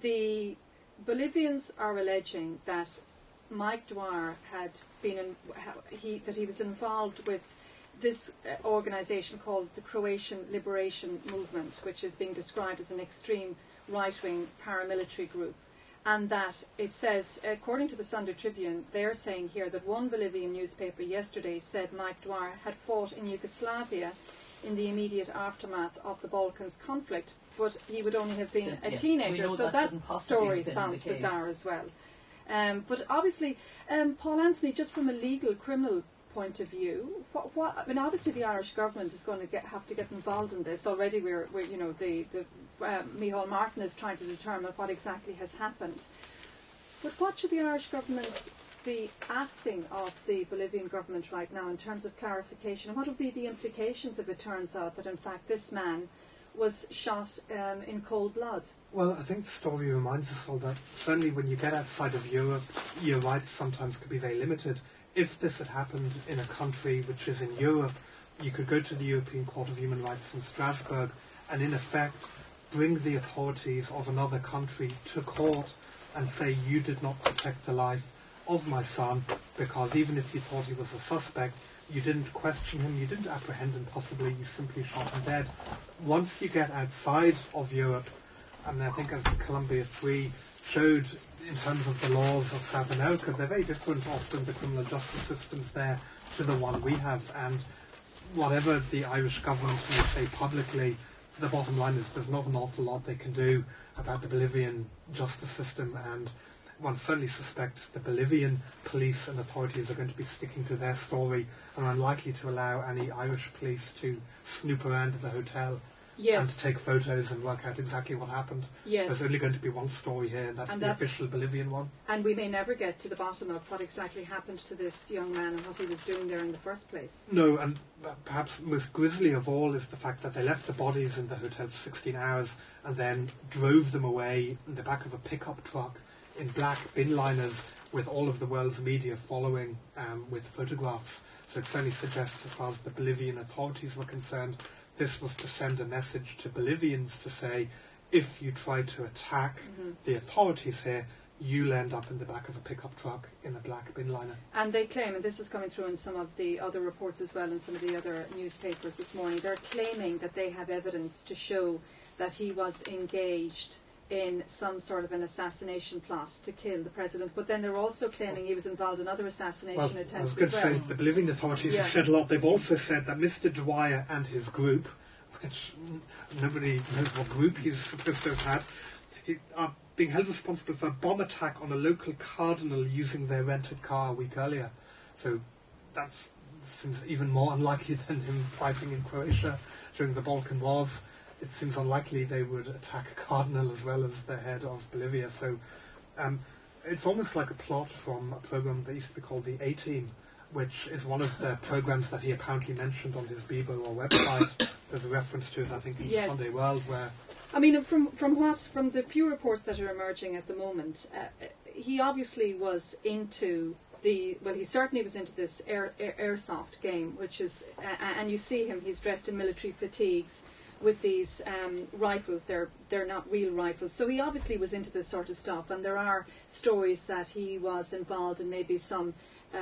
the Bolivians are alleging that Mike Dwyer had been that he was involved with this organisation called the Croatian Liberation Movement, which is being described as an extreme right-wing paramilitary group. And that it says, according to the Sunday Tribune, they're saying here that one Bolivian newspaper yesterday said Mike Dwyer had fought in Yugoslavia in the immediate aftermath of the Balkans conflict, but he would only have been a teenager, so that story sounds bizarre as well. But obviously, Paul Anthony, just from a legal criminal point of view, I mean, obviously the Irish government is going to have to get involved in this. Already, we're you know, Micheál Martin is trying to determine what exactly has happened. But what should the Irish government be asking of the Bolivian government right now in terms of clarification? And what would be the implications if it turns out that in fact this man was shot in cold blood? Well, I think the story reminds us all that certainly when you get outside of Europe, your rights sometimes could be very limited. If this had happened in a country which is in Europe, you could go to the European Court of Human Rights in Strasbourg and in effect bring the authorities of another country to court and say you did not protect the life of my son, because even if you thought he was a suspect, you didn't question him, you didn't apprehend him possibly, you simply shot him dead. Once you get outside of Europe, and I think as the Columbia 3 showed, in terms of the laws of South America, they're very different often, the criminal justice systems there, to the one we have. And whatever the Irish government may say publicly, the bottom line is there's not an awful lot they can do about the Bolivian justice system, and one certainly suspects the Bolivian police and authorities are going to be sticking to their story and are unlikely to allow any Irish police to snoop around at the hotel. Yes. And to take photos and work out exactly what happened. Yes. There's only going to be one story here, and that's the official Bolivian one. And we may never get to the bottom of what exactly happened to this young man and what he was doing there in the first place. No, and perhaps most grisly of all is the fact that they left the bodies in the hotel for 16 hours and then drove them away in the back of a pickup truck in black bin liners with all of the world's media following with photographs. So it certainly suggests, as far as the Bolivian authorities were concerned, this was to send a message to Bolivians to say, if you try to attack the authorities here, you'll end up in the back of a pickup truck in a black bin liner. And they claim, and this is coming through in some of the other reports as well, in some of the other newspapers this morning, they're claiming that they have evidence to show that he was engaged in some sort of an assassination plot to kill the president, but then they're also claiming he was involved in other assassination attempts as well. I was going to say, the Bolivian authorities have said a lot. They've also said that Mr. Dwyer and his group, which nobody knows what group he's supposed to have had, are being held responsible for a bomb attack on a local cardinal using their rented car a week earlier. So that seems even more unlikely than him fighting in Croatia during the Balkan Wars. It seems unlikely they would attack a cardinal as well as the head of Bolivia. So it's almost like a plot from a program that used to be called the A-Team, which is one of the programs that he apparently mentioned on his Bebo or website. There's a reference to it, I think, in Sunday World, where... I mean, from the few reports that are emerging at the moment, he obviously was into he certainly was into this airsoft game, which is, and you see him, he's dressed in military fatigues with these rifles. They're not real rifles. So he obviously was into this sort of stuff, and there are stories that he was involved in maybe some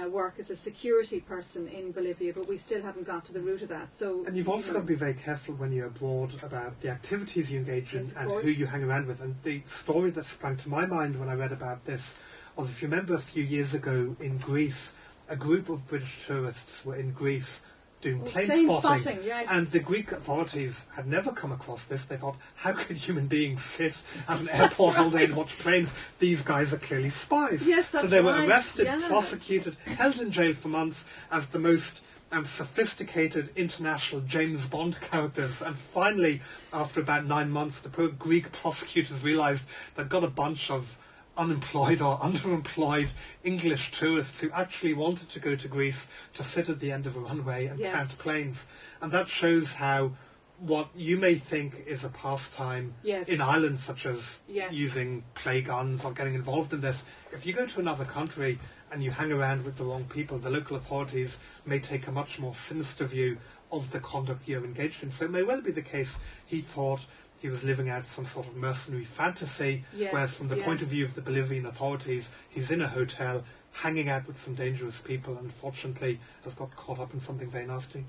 work as a security person in Bolivia, but we still haven't got to the root of that. So, and you've also got to be very careful when you're abroad about the activities you engage in and who you hang around with. And the story that sprang to my mind when I read about this was, if you remember a few years ago in Greece, a group of British tourists were in Greece doing plane spotting, yes. And the Greek authorities had never come across this. They thought, how could human beings sit at an airport all day and watch planes? These guys are clearly spies. Yes, that's so they were arrested, prosecuted, held in jail for months as the most sophisticated international James Bond characters. And finally, after about 9 months, the poor Greek prosecutors realised they'd got a bunch of unemployed or underemployed English tourists who actually wanted to go to Greece to sit at the end of a runway and count planes. And that shows how what you may think is a pastime in Ireland, such as using play guns or getting involved in this, if you go to another country and you hang around with the wrong people, the local authorities may take a much more sinister view of the conduct you're engaged in. So it may well be the case he thought, he was living out some sort of mercenary fantasy, Yes, whereas from the point of yes. view of the Bolivian authorities, he's in a hotel hanging out with some dangerous people and unfortunately has got caught up in something very nasty.